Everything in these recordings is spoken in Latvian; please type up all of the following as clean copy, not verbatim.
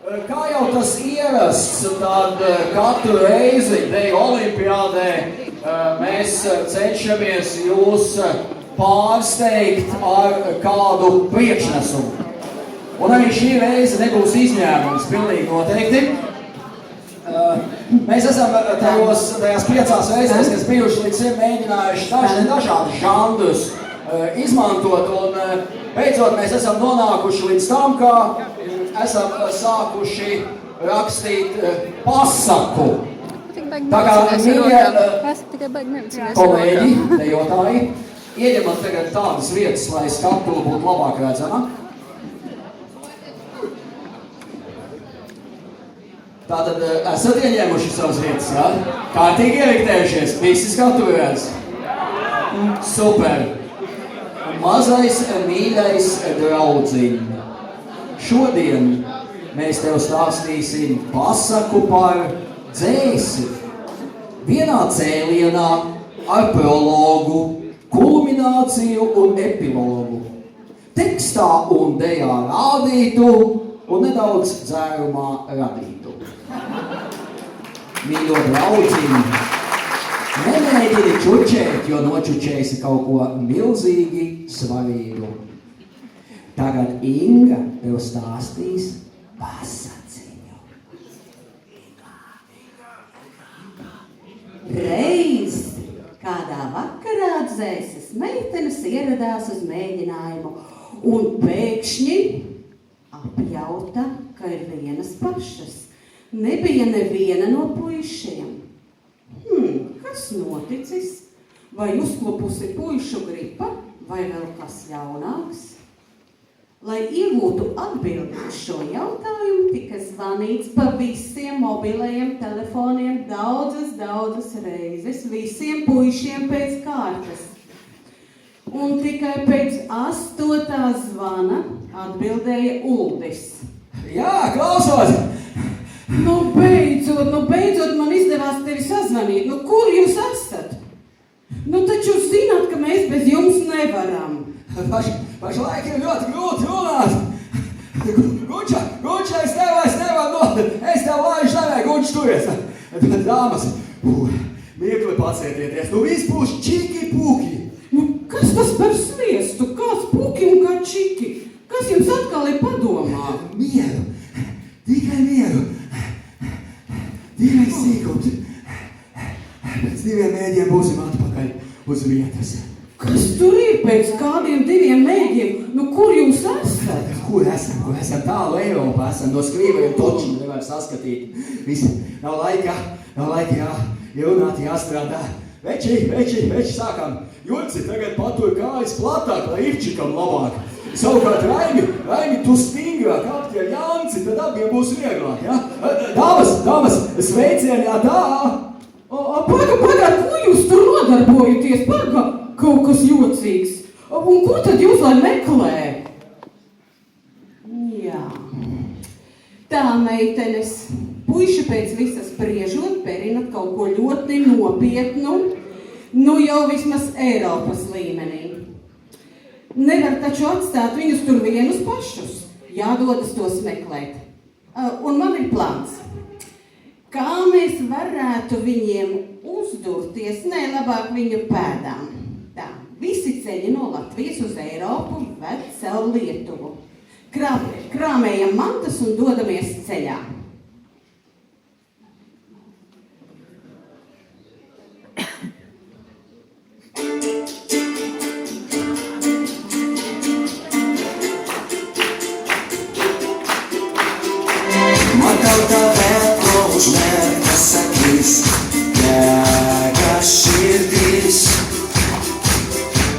Kā jau tas ierasts, tad katru reizi Deju olimpiādē mēs cenšamies jūs pārsteigt ar kādu priekšnesumu. Un arī šī reize nebūs izņēmums, pilnīgi noteikti. Mēs esam tajās 5 reizēs, kas bijuši līdz šim mēģinājuši dažādus žanrus izmantot, un beidzot mēs esam nonākuši līdz tam, ka esam sākuši rakstīt pasaku. Tā kā mīļie kolēģi, dejotāji, ieņemat tagad tādas vietas, lai skatu būtu labāk redzama. Tātad esat ieņēmuši savas vietas, jā? Kārtīgi ieriktējušies, visi skatujās. Super! Mazais mīļais draudziņ. Šodien mēs tev stāstīsim pasaku par dzēsi. Vienā cēlienā ar prologu, kulmināciju un epilogu. Tekstā un dejā rādītu un nedaudz dzērumā radītu. Mīļo draudziņ, nemēģini čučēt, jo nočučēsi kaut ko milzīgi svarīgu. Tagad Inga tev stāstīs pasaciņu. Reiz kādā vakarā dzēses meitenes ieradās uz mēģinājumu un pēkšņi apjauta, ka ir vienas pašas. Nebija neviena no puišiem. Kas noticis? Vai uzklupusi puišu gripa, vai vēl kas jaunāks? Lai iegūtu atbildi uz šo jautājumu, tika zvanīts pa visiem mobilajiem telefoniem daudzas reizes, visiem puišiem pēc kārtas. Un tikai pēc 8. zvana atbildēja Uldis. Jā, klausos! Nu beidzot man izdevās tevi sazvanīt. Nu, kur jūs esat? Nu, taču zināt, ka mēs bez jums nevaram. Pašlaik ir ļoti grūti runāt. Guča, es tev vairs nevaru, es tev laižu nevajag, Guča, turies. Dāmas, mirkli pacietieties, nu viss būs čiki-puki. Nu, kas tas par sviestu? Kāds puki un kā čiki? Kas jums atkal ir padomā? Mieru, tikai mieru. Tikai sīkums. Pēc 2 mēģiem būsim atpakaļ uz vietas. Kas tur ir pēc kādiem 2 mēģiem? Nu, kur jūs esat? Kur esam? Tālu Eiropā esam, no skrīvajiem točiem nevar saskatīt. Visi, nav laika, runāt, jāstrādā. Veči, sākam. Jurci, tagad patur kājas platāk, lai Ivčikam labāk. Savukārt Raimi, tu stingrāk apti ar Janci, tad abiem būs vieglāk, ja? Dāmas, sveicieni, tā! Pagad, ko jūs tur nodarbojaties? Kaut kas jocīgs. Un ko tad jūs lai meklē? Jā. Tā, meitenes, puiši pēc visas spriežot, perinat kaut ko ļoti nopietnu, nu jau vismaz Eiropas līmenī. Nevar taču atstāt viņus tur vienus pašus. Jādodas tos meklēt. Un man ir plāns. Kā mēs varētu viņiem uzdurties, labāk viņu pēdām. Tā, visi ceļi no Latvijas uz Eiropu ved caur Lietuvu. Krāmējam mantas un dodamies ceļā.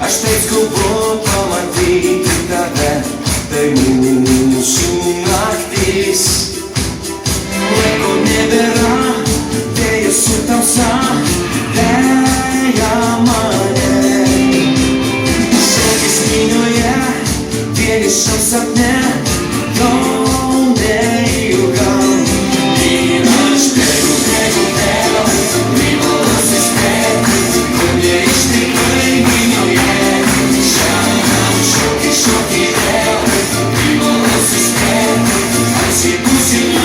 Aš taip skubu pamatyti tave, tai mūsų naktis. Laiko nebėra, dėja su tamsa, veja mane. Šokis minioje, vienišam sapne, jau neilgam. Ir aš bėgu, privalas įspėti, kur neištikrai minioje. Šokį vėl, privalas įspėti, atsipūsim.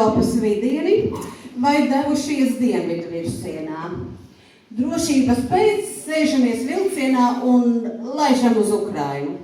Eiropas vidieni vai devušies dienvidu virzienā. Drošības pēc sēžamies vilcienā un laižam uz Ukrainu.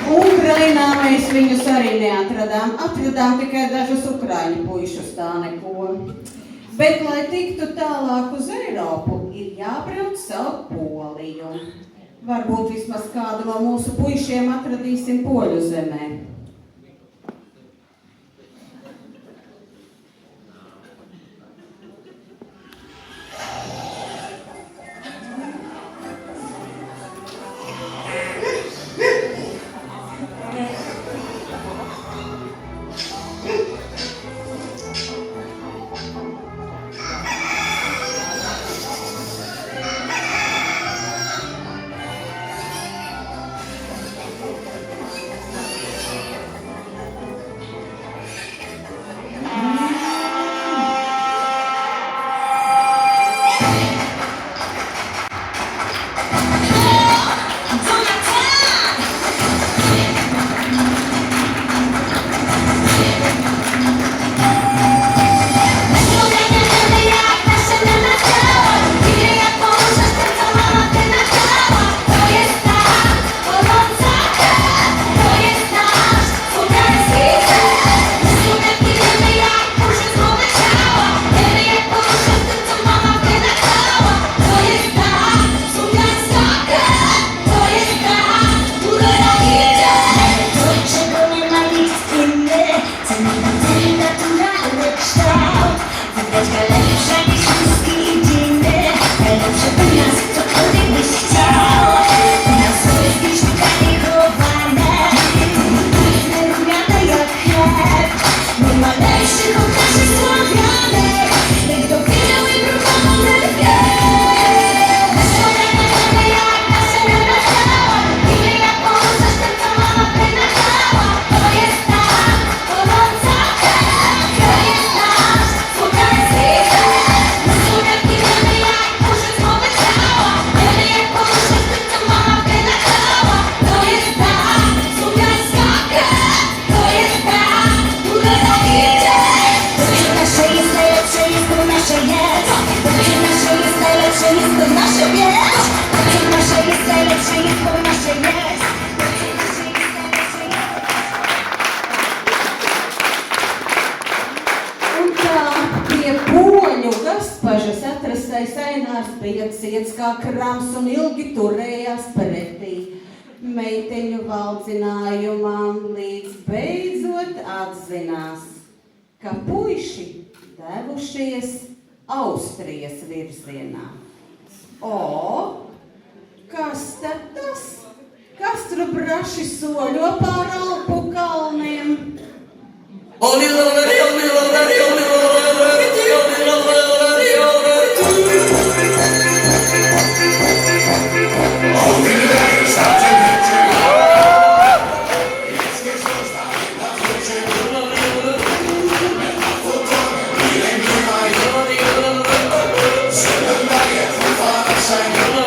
Ukrainā mēs viņus arī neatradām. Atradām tikai dažus ukraiņu puišus, tā neko. Bet, lai tiktu tālāk uz Eiropu, ir jābrauc caur Poliju. Varbūt vismaz kādu no mūsu puišiem atradīsim Poļu zemē. Gaspažas atrastais Ainārs bija ciets kā krams un ilgi turējās pretī meiteņu valdzinājumam, līdz beidzot atzinās, ka puiši devušies Austrijas virzienā. O, kas tad tas? Kas tur braši soļo pār Alpu kalniem? Sign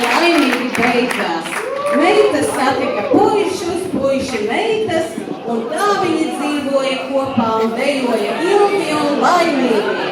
laimīgi beidzās. Meitas satika puišus, puiši meitas, un tā viņi dzīvoja kopā un dejoja ilgi un laimīgi.